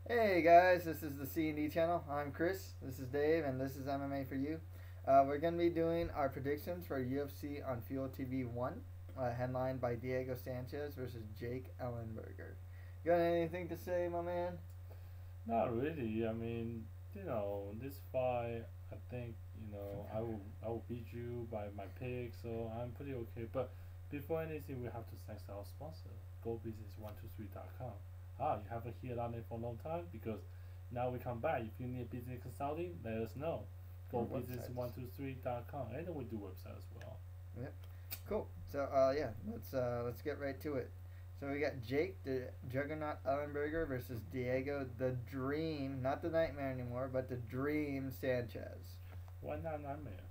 Hey guys, this is the C&D channel. I'm Chris, this is Dave, and this is MMA for you. We're going to be doing our predictions for UFC on Fuel TV 1, headlined by Diego Sanchez versus Jake Ellenberger. You got anything to say, my man? Not really. This fight, I think, I will beat you by my pick, so I'm pretty okay. But before anything, we have to thank our sponsor, GoBusiness123.com. You haven't heard on it for a long time because now we come back. If you need business consulting, let us know. Or websites. GoBusiness123.com, and we do website as well. Yep. Cool. So, yeah, let's get right to it. So we got Jake the Juggernaut Ellenberger versus Diego the Dream, not the Nightmare anymore, but the Dream Sanchez. Why not Nightmare?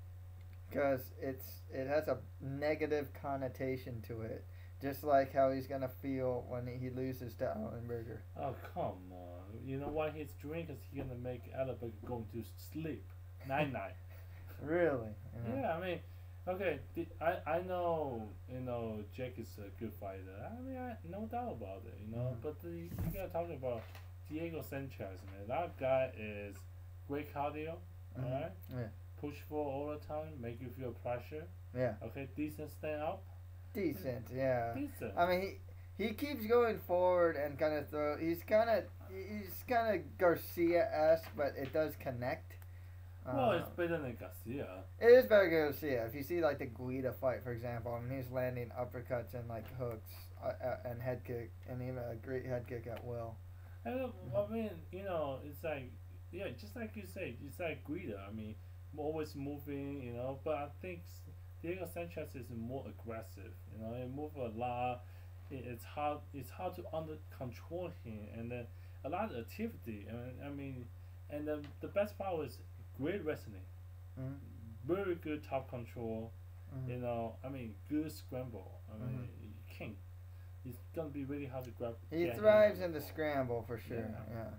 Because it has a negative connotation to it, just like how he's gonna feel when he loses to Ellenberger. Oh, come on. You know why he's drinking? He's gonna make Ellenberger go to sleep. Night night. Really? Yeah, okay, I know, Jack is a good fighter. No doubt about it, But you gotta talk about Diego Sanchez, man. That guy is great cardio, alright? Yeah. Push for all the time, make you feel pressure. Yeah. Okay, decent stand up. Decent. Yeah. Decent. I mean, he keeps going forward and kind of throw. He's kind of Garcia esque, but it does connect. Well, it's better than Garcia. It is better than Garcia. If you see like the Guida fight, for example, I mean, he's landing uppercuts and like hooks and head kick, and even a great head kick at will. And, it's like, yeah, just like you say, it's like Guida. Always moving, but I think Diego Sanchez is more aggressive. He move a lot. It's hard to under control him, and then a lot of activity. And the best part was great wrestling, Mm-hmm. very good top control. Mm-hmm. Good scramble. Mm-hmm. You can't. It's gonna be really hard to grab. He Get thrives him. in the scramble for sure. Yeah.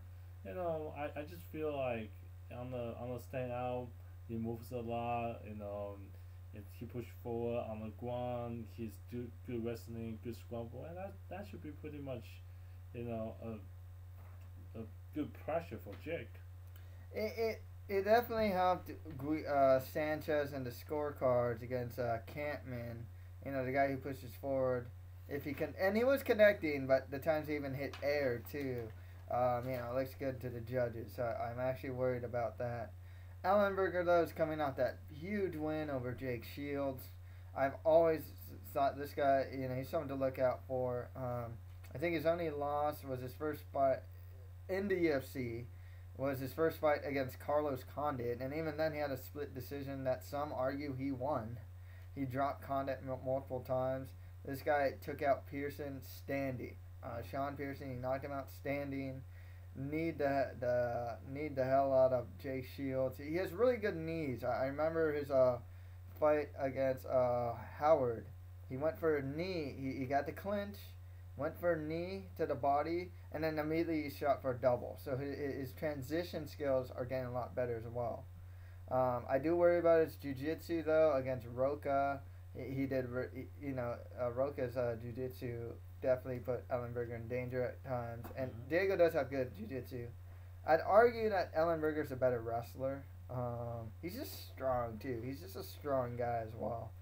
Yeah. I just feel like on the stand out, he moves a lot. He push forward on the ground. He's do good wrestling, good scramble, and that should be pretty much, a good pressure for Jake. It definitely helped Sanchez in the scorecards against Campman. The guy who pushes forward. If he can, and he was connecting, but the times he even hit air too. It looks good to the judges. So I'm actually worried about that. Ellenberger though is coming off that huge win over Jake Shields. I've always thought this guy, he's something to look out for. I think his only loss was his first fight in the UFC was his first fight against Carlos Condit, and even then he had a split decision that some argue he won. He dropped Condit multiple times. This guy took out Pearson standing. Sean Pearson, he knocked him out standing. Need the hell out of Jake Shields. He has really good knees. I remember his fight against Howard. He went for a knee. He got the clinch, went for a knee to the body, and then immediately he shot for a double. So his transition skills are getting a lot better as well. I do worry about his jiu-jitsu though against Roca. He did, Roca's jiu-jitsu definitely put Ellenberger in danger at times. And Diego does have good jiu-jitsu. I'd argue that Ellenberger's a better wrestler. He's just strong too. He's just a strong guy as well,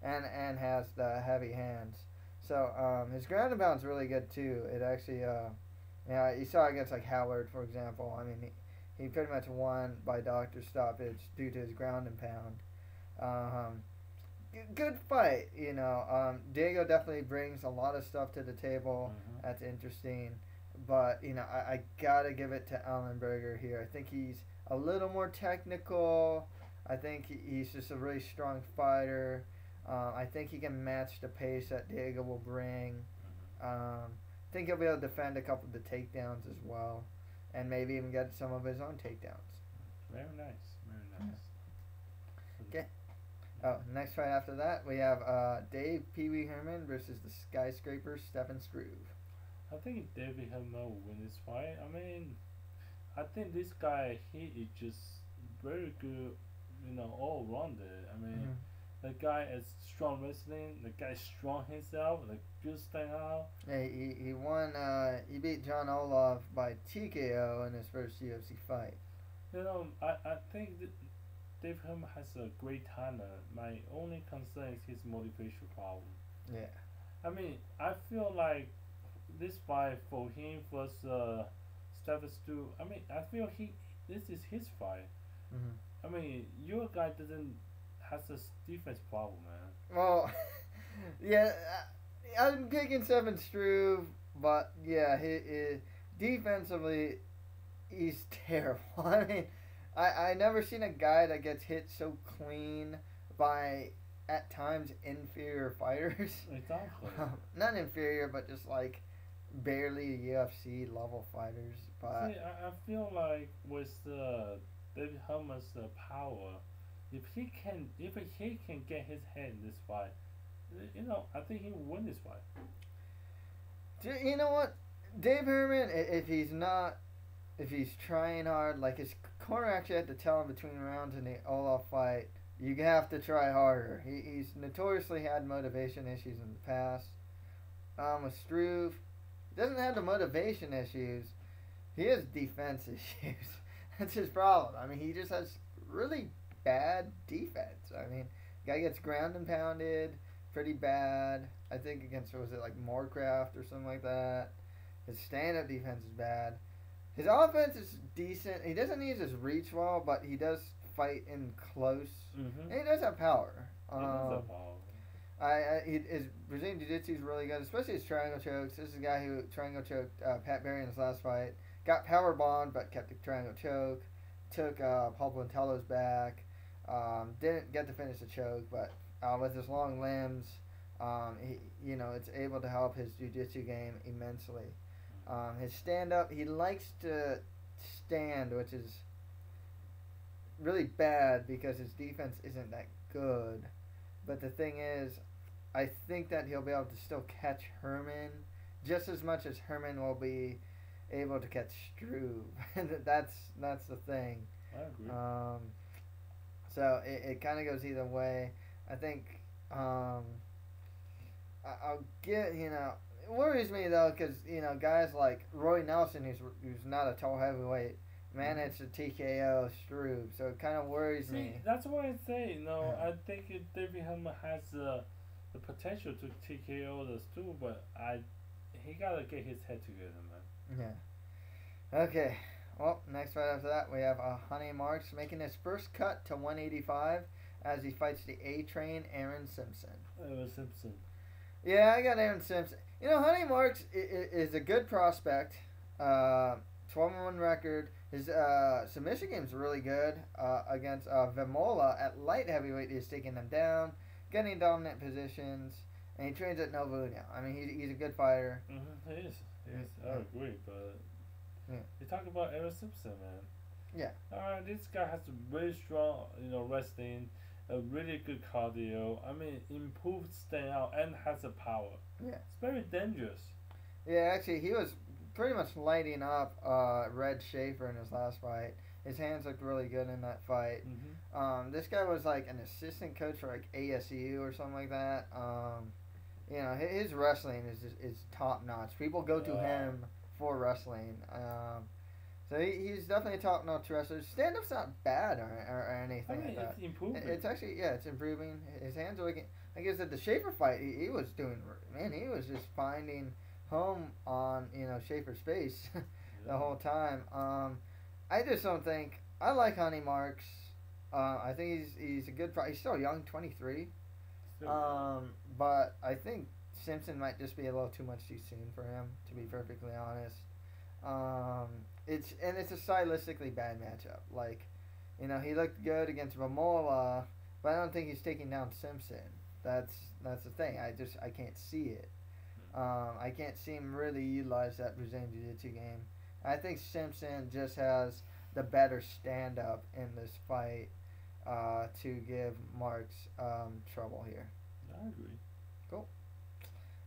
and has the heavy hands. So his ground and pound's really good too. It actually, you saw against like Howard for example. He pretty much won by doctor stoppage due to his ground and pound. Good fight, Diego definitely brings a lot of stuff to the table. That's interesting, but I gotta give it to Ellenberger here. I think he's a little more technical. I think he's just a really strong fighter. I think he can match the pace that Diego will bring. I think he'll be able to defend a couple of the takedowns as well, and maybe even get some of his own takedowns. Very nice, very nice. Okay. Oh, next fight after that, we have Dave Pee Wee Herman versus the skyscraper Stefan Struve. I think David Herman will win this fight. I think this guy he is just very good, all rounded. The guy is strong wrestling. The guy strong himself. The good stand out. Yeah, he won. He beat John Olaf by TKO in his first UFC fight. I think that Dave Herman has a great talent. My only concern is his motivation problem. Yeah. I mean, I feel like this fight for him versus Stefan Struve. I mean, I feel this is his fight. Mm-hmm. I mean, your guy doesn't has a defense problem, man. Well, yeah, I'm picking Stefan Struve, but yeah, he defensively he's terrible. I mean, I never seen a guy that gets hit so clean by at times inferior fighters. Exactly. Not inferior, but just like barely UFC level fighters. But see, I feel like with David Herman's power, if he can get his head in this fight, I think he will win this fight. You know what, Dave Herman, if he's trying hard, like his corner actually had to tell him between rounds in the Olaf fight, you have to try harder. He's notoriously had motivation issues in the past. With Struve, he doesn't have the motivation issues. He has defense issues. That's his problem. I mean, he just has really bad defense. I mean, guy gets ground and pounded pretty bad. I think against, was it like Moorcraft or something like that. His stand-up defense is bad. His offense is decent. He doesn't use his reach well, but he does fight in close. Mm-hmm. And he does have power. He does have power. His Brazilian Jiu-Jitsu is really good, especially his triangle chokes. This is a guy who triangle choked Pat Barry in his last fight. Got power bombed, but kept the triangle choke. Took Paul Bontello's back. Didn't get to finish the choke, but with his long limbs, it's able to help his jiu-jitsu game immensely. His stand-up, he likes to stand, which is really bad because his defense isn't that good. But the thing is, I think that he'll be able to still catch Herman just as much as Herman will be able to catch Struve. that's the thing. I agree. So it kind of goes either way. I think I'll get, it worries me though, because guys like Roy Nelson, who's not a tall heavyweight, managed to TKO Struve, so it kind of worries me. That's why I say, I think David Herman has the potential to TKO the Struve, but he gotta get his head together, man. Yeah. Okay. Well, next fight after that, we have Ronny Marks making his first cut to 185 as he fights the A-Train Aaron Simpson. Simpson. Yeah, I got Aaron Simpson. Ronny Marks is a good prospect. 12-1 record. His submission game's really good against Vemola at light heavyweight. He's taking them down, getting dominant positions, and he trains at Nova União. I mean, he's a good fighter. Mm-hmm. He is. I agree, but you talk about Aaron Simpson, man. Yeah. This guy has a very strong, wrestling, a really good cardio. I mean, improved stand out and has a power. Yeah. It's very dangerous. Yeah, actually, he was pretty much lighting up Red Schaefer in his last fight. His hands looked really good in that fight. Mm-hmm. This guy was like an assistant coach for like ASU or something like that. His wrestling is top notch. People go to him for wrestling. So he's definitely a top notch wrestler. Stand up's not bad or anything like that. It's improving. It's actually it's improving. His hands are looking. Like I said, the Schaefer fight, he was doing. Man, he was just finding home on Schaefer's face the whole time. I just don't think I like Ronny Marks. I think he's a good. He's still young, 23. But I think Simpson might just be a little too much too soon for him, to be perfectly honest. It's a stylistically bad matchup. Like, he looked good against Vemola, but I don't think he's taking down Simpson. That's the thing. I can't see it. I can't see him really utilize that Brazilian Jiu-Jitsu game. I think Simpson just has the better stand-up in this fight to give Marks trouble here. I agree. Cool.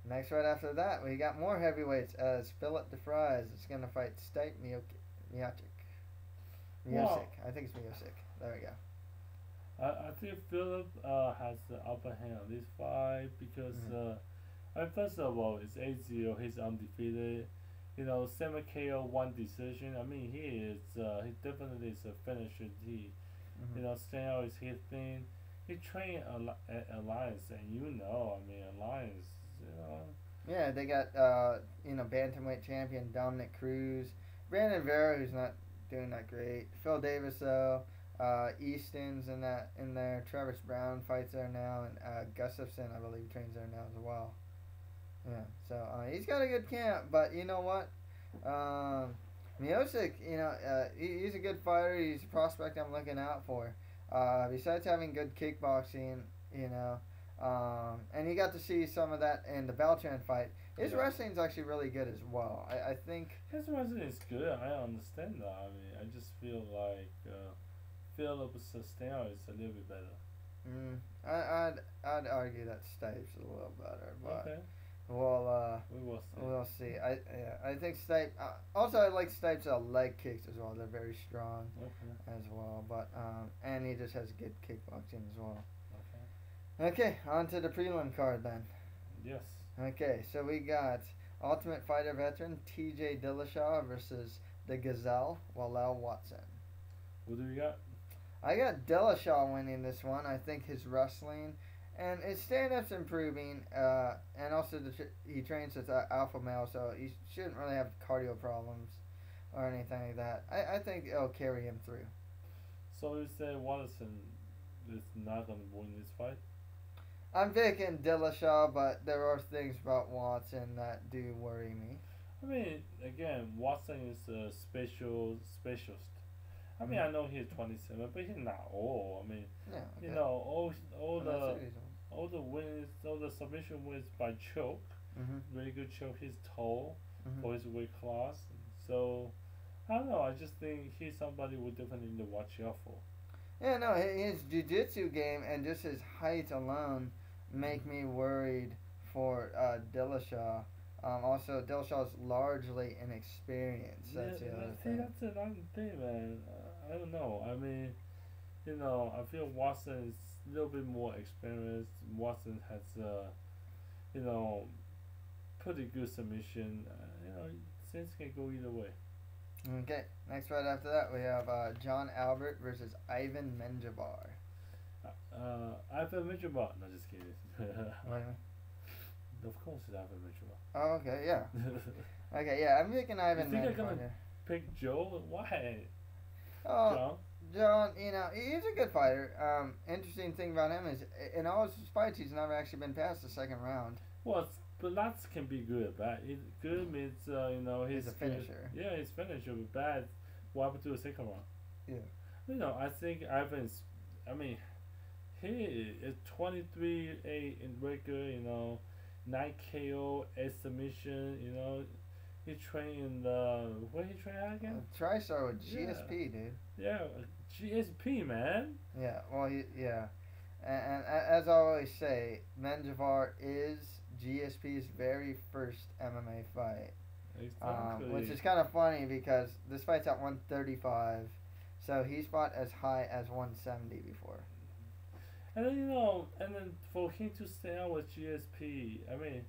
Next fight after that, we got more heavyweights as Philip DeFries is going to fight Stipe Miocic. Wow. I think it's Miocic. There we go. I think Philip has the upper hand on this fight because first of all, it's 8-0. He's undefeated. You know, 7 KO, 1 decision. I mean, he definitely is a finisher. You know, stand out is his thing. He trained at Alliance, and I mean, Alliance, you know. Yeah, they got bantamweight champion Dominic Cruz, Brandon Vera, who's not doing that great. Phil Davis though, Easton's in there. Travis Brown fights there now, and Gustafson, I believe, trains there now as well. Yeah, so he's got a good camp, but you know what? Miocic, he's a good fighter. He's a prospect I'm looking out for. Besides having good kickboxing, and you got to see some of that in the Beltran fight. His wrestling's actually really good as well. I think his wrestling is good. I understand that. I mean, I just feel like Philip Sestano is a little bit better. I'd argue that Stipe's a little better, but okay. We'll see. I think Stipe. Also, I like Stipe's leg kicks as well. They're very strong as well. But and he just has good kickboxing as well. Okay, on to the prelim card then. Yes. Okay, so we got Ultimate Fighter veteran T.J. Dillashaw versus the Gazelle, Walel Watson. What do we got? I got Dillashaw winning this one. I think his wrestling and his stand-up's improving, and also he trains with alpha male, so he shouldn't really have cardio problems or anything like that. I think it'll carry him through. So you say Watson is not going to win this fight? I'm picking Dillashaw, but there are things about Watson that do worry me. I mean, again, Watson is a specialist. I mean, I know he's 27, but he's not old. I mean, all the wins, all the submission wins by choke. Really good choke. He's tall for his weight class. So, I don't know. I just think he's somebody we definitely need to watch out for. Yeah, no, his jiu-jitsu game and just his height alone make me worried for Dillashaw. Also, Dillashaw's largely inexperienced. That's the other thing. That's another thing, man. I don't know. I mean, I feel Watson is a little bit more experienced. Watson has, pretty good submission. Things can go either way. Okay, next fight after that we have John Albert versus Ivan Menjivar. Ivan Menjivar. No, just kidding. What? Of course, it's Ivan Menjivar. Oh, okay, yeah. Okay, yeah, I'm picking Ivan Menjivar. You think I'm gonna pick Joe? Why? Oh, John, he's a good fighter. Interesting thing about him is in all his fights, he's never actually been past the second round. Well, but that can be good. Bad. Good means he's a finisher. Yeah, his finisher. But bad, what happened to the second round? Yeah. I think Ivan's. I mean, he is 23-8 in regular. 9 KO, 8 submission. He trained in where he trained at again? TriStar with GSP, dude. Yeah, GSP, man. Yeah. Well, and as I always say, Menjivar is GSP's very first MMA fight. Exactly. Which is kind of funny because this fight's at 135, so he's fought as high as 170 before. And then for him to stay out with GSP, I mean,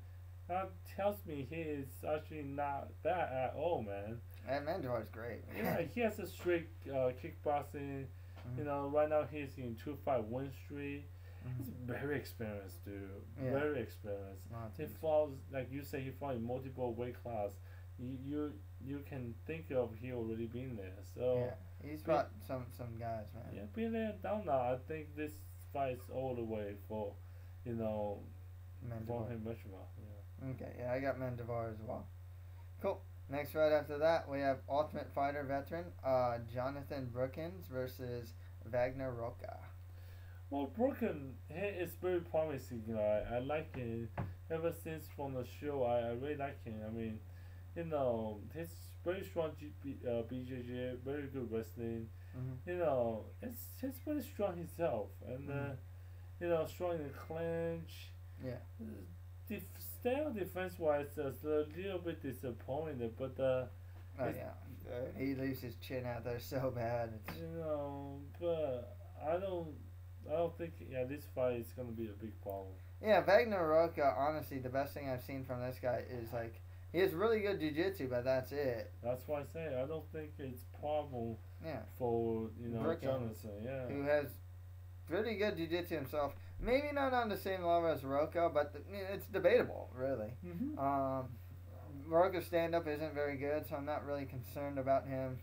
that tells me he is actually not bad at all, man. And Menjivar's great. Yeah, he has a straight kickboxing. Right now he's in 2-5 win streak. He's very experienced, dude. Yeah. Very experienced. He fought, like you say, he fought in multiple weight class. You can think of he already been there. So yeah, he's fought some guys, man. Yeah, been there and done that. I think this fight's all the way for, Menjivar. for him, Menjivar. Yeah. Okay, yeah, I got Menjivar as well. Cool. Next fight after that, we have Ultimate Fighter veteran Jonathan Brookins versus Wagner Roca. Well, Brookins, he is very promising. I like him ever since from the show. I really like him. I mean, he's very strong BJJ, very good wrestling. He's very strong himself, and strong in the clinch. Yeah. Style defense-wise is a little bit disappointed, but he leaves his chin out there so bad. but I I don't think this fight is gonna be a big problem. Yeah, Wagner Roca, honestly, the best thing I've seen from this guy is like he has really good jiu-jitsu, but that's it. That's why I say I don't think it's problem Yeah. for Brookins, Jonathan. Yeah. who has pretty good jiu-jitsu himself. Maybe not on the same level as Roca, but it's debatable, really. Roca's stand-up isn't very good, so I'm not really concerned about him.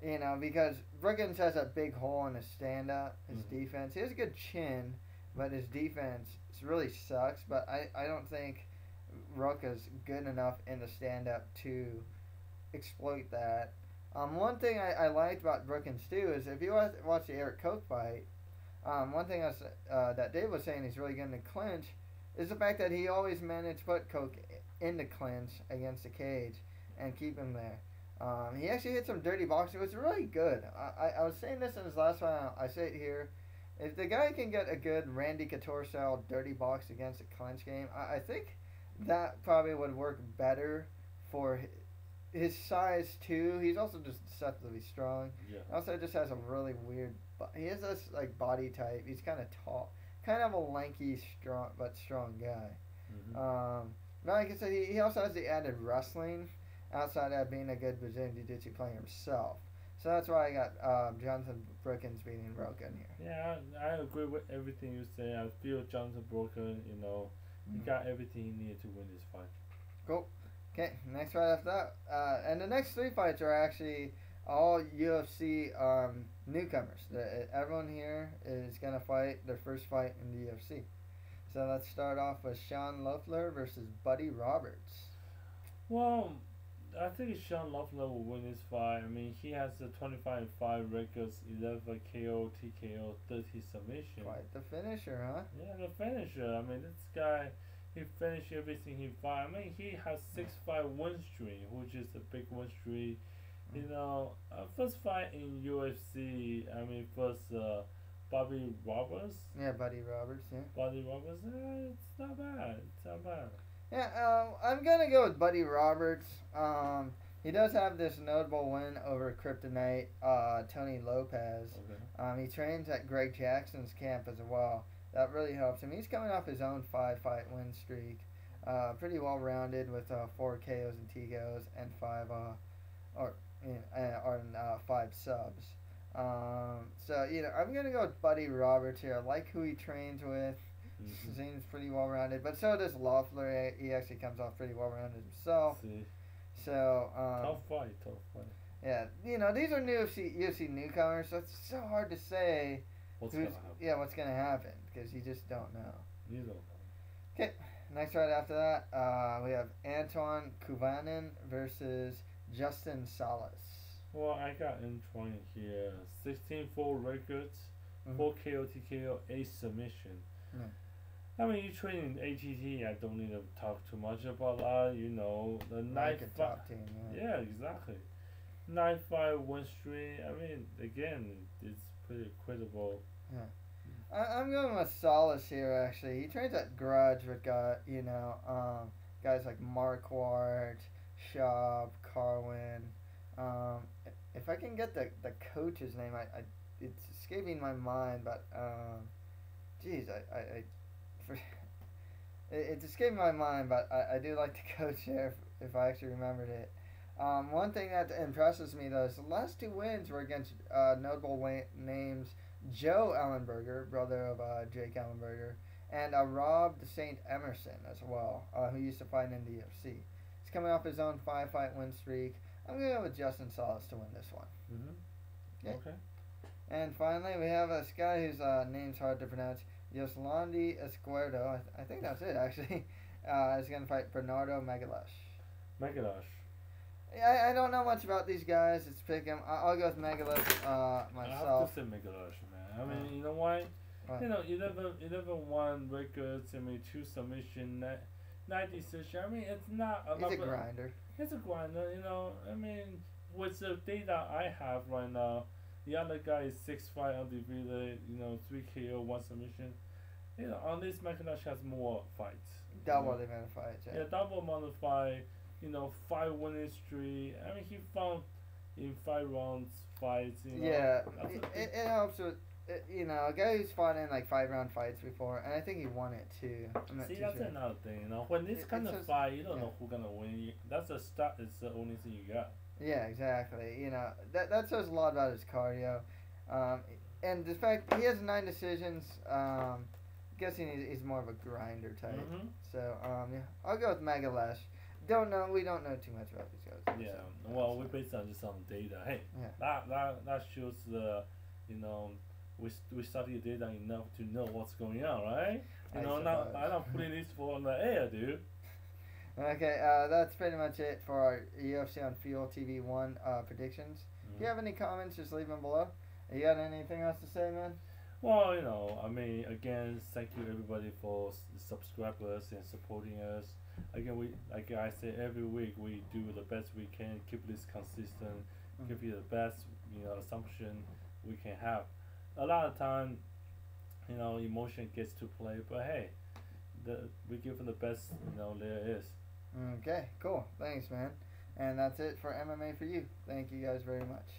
You know, because Brookins has a big hole in his stand-up, his defense. He has a good chin, but his defense really sucks. But I don't think Roca's good enough in the stand-up to exploit that. One thing I liked about Brookins too is if you watch the Eric Koch fight, one thing that Dave was saying he's really good in the clinch is the fact that he always managed to put Koch in the clinch against the cage and keep him there. He actually hit some dirty boxing. It was really good. I was saying this in his last fight. I say it here. If the guy can get a good Randy Couture style dirty box against a clinch game, I think that probably would work better for his size too. He's also just deceptively strong. Yeah. Also, just has a really weird. He has this like body type. He's kind of tall, kind of a lanky, strong guy. Like I said, he also has the added wrestling outside of being a good Brazilian Jiu-Jitsu player himself. So that's why I got Jonathan Brookins beating Roca in here. Yeah, I agree with everything you say. I feel Jonathan Brookins, he got everything he needed to win this fight. Cool. Okay, next fight after that. And the next 3 fights are actually all UFC newcomers. Everyone here is going to fight their first fight in the UFC. So let's start off with Sean Loeffler versus Buddy Roberts. Well, I think Sean Loeffler will win this fight. I mean, he has a 25-5 records, 11 KO, TKO, 30 submission. Quite the finisher, huh? Yeah, the finisher. I mean, this guy, he finished everything he fought. I mean, he has 6-5 win streak, which is a big win streak. First fight in UFC. I mean, first Bobby Roberts. Yeah, Buddy Roberts. Yeah. Buddy Roberts. It's not bad. It's not bad. Yeah, I'm gonna go with Buddy Roberts. He does have this notable win over Kryptonite, Tony Lopez. Okay. He trains at Greg Jackson's camp as well. That really helps him. He's coming off his own 5-fight win streak. Pretty well rounded with 4 KOs and TKOs and 5 subs. So I'm gonna go with Buddy Roberts here. I like who he trains with. Seems pretty well rounded, but so does Loeffler. He actually comes off pretty well rounded himself. So tough fight. Yeah, these are UFC newcomers, so it's so hard to say what's gonna happen because you just don't know. You don't know. Okay, next right after that, we have Anton Kuvanen versus Justin Salas. Well, I got Antoine here. 16-4 records, 4 KO, TKO, 8 submission. I mean, you train in ATT. I don't need to talk too much about that. The like a top team. Yeah, exactly. 9-5 win streak. I mean, again, it's pretty credible. Yeah. I'm going with Salas here. Actually, he trains at Grudge with guys like Marquardt, Schaub, Carwin. If I can get the coach's name, it's escaping my mind, but it's escaping my mind, but I do like the coach there if I actually remembered it. One thing that impresses me though is the last 2 wins were against notable names Joe Ellenberger, brother of Jake Ellenberger, and Rob St. Emerson as well, who used to fight in the UFC. He's coming off his own 5-fight win streak. I'm going to go with Justin Salas to win this one. Okay. And finally, we have this guy whose name's hard to pronounce, Yoslandi Escuerdo. I think that's it, actually. Is going to fight Bernardo Magalash. Yeah, I don't know much about these guys. It's pick 'em. I'll go with Magalash myself. I have to say Magalash, man. I mean, you know why? What? 11-1 records. I mean, 2 submission, 9 decision. I mean, it's not a He's a grinder. It's a grinder, I mean, with the data I have right now, the other guy is 6-5 undefeated, 3 KO, 1 submission. On this, Magalash has more fights. Double the amount of fights, yeah. Double amount of fight, 5 winning streak. I mean, he found in 5 rounds fights, Yeah, it helps with you know, a guy who's fought in like 5-round fights before, and I think he won it too. I'm not See, too that's sure. another thing. You know, when this kind it's of just- fight, you don't yeah. know who's gonna win. That's the start. It's the only thing you got. Yeah, exactly. You know, that says a lot about his cardio. And the fact he has 9 decisions, guessing he's more of a grinder type. Mm-hmm. So, yeah, I'll go with Magalash. We don't know too much about these guys. Yeah. So, Well, we based on just on data. Hey, Yeah. that shows the, you know, we study data enough to know what's going on, right? You I know, suppose. I'm not putting this for on the air, dude. Okay, that's pretty much it for our UFC on Fuel TV 1 predictions. If you have any comments, just leave them below. You got anything else to say, man? Well, you know, I mean, again, thank you everybody for subscribers and supporting us. Again, like I say every week, we do the best we can, keep this consistent, give you the best, you know, assumption we can have. A lot of time, you know, emotion gets to play, but hey, we give them the best, you know, there is. Okay, cool. Thanks, man. And that's it for MMA for you. Thank you guys very much.